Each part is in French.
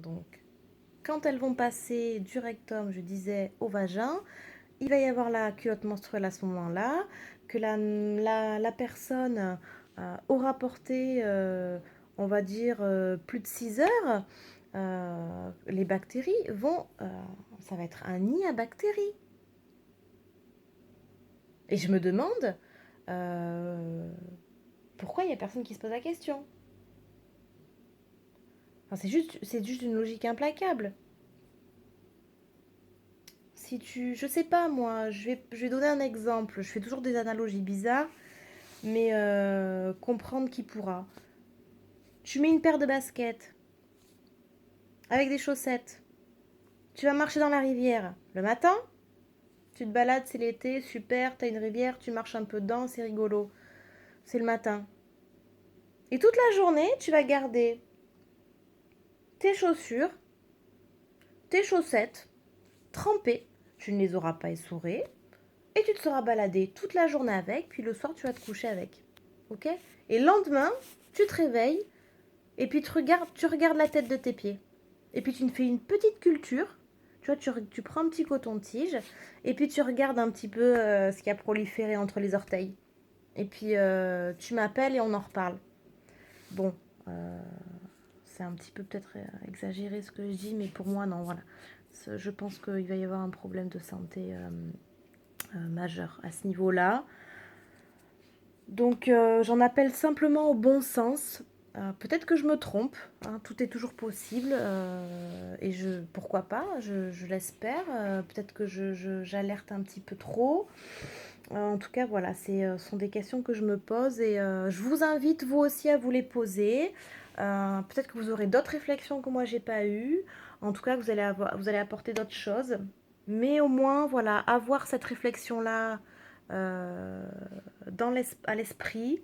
Donc, quand elles vont passer du rectum, je disais, au vagin, il va y avoir la culotte menstruelle à ce moment-là, que la personne aura porté, on va dire, plus de 6 heures. Les bactéries vont... ça va être un nid à bactéries. Et je me demande pourquoi il n'y a personne qui se pose la question. Enfin, c'est juste une logique implacable. Si tu... Je sais pas, moi, je vais donner un exemple. Je fais toujours des analogies bizarres, mais comprendre qui pourra. Tu mets une paire de baskets avec des chaussettes. Tu vas marcher dans la rivière le matin. Tu te balades, c'est l'été, super, t'as une rivière, tu marches un peu dedans, c'est rigolo. C'est le matin. Et toute la journée, tu vas garder tes chaussures, tes chaussettes, trempées. Tu ne les auras pas essorées. Et tu te seras baladé toute la journée avec, puis le soir, tu vas te coucher avec. Ok? Et le lendemain, tu te réveilles, et puis tu regardes la tête de tes pieds. Et puis tu fais une petite culture. Tu vois, tu prends un petit coton-tige, et puis tu regardes un petit peu ce qui a proliféré entre les orteils. Et puis tu m'appelles et on en reparle. Bon, euh, c'est un petit peu peut-être exagéré ce que je dis, mais pour moi, non, voilà. Je pense qu'il va y avoir un problème de santé majeur à ce niveau-là. Donc j'en appelle simplement au bon sens. Peut-être que je me trompe, hein, tout est toujours possible, et pourquoi pas, je l'espère. Peut-être que j'alerte un petit peu trop. En tout cas, voilà, ce sont des questions que je me pose, et je vous invite vous aussi à vous les poser. Peut-être que vous aurez d'autres réflexions que moi j'ai pas eues. En tout cas, vous allez apporter d'autres choses. Mais au moins, voilà, avoir cette réflexion-là euh, à l'esprit,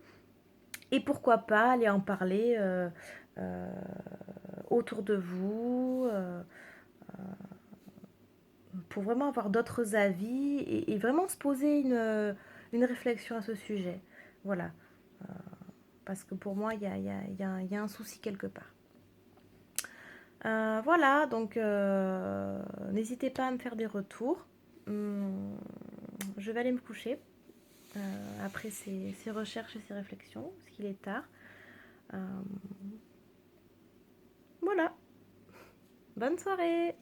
et pourquoi pas aller en parler euh, autour de vous, pour vraiment avoir d'autres avis, et vraiment se poser une réflexion à ce sujet. Voilà. Parce que pour moi, il y a un souci quelque part. Voilà, donc n'hésitez pas à me faire des retours. Je vais aller me coucher après ces recherches et ces réflexions, parce qu'il est tard. Euh, voilà, bonne soirée!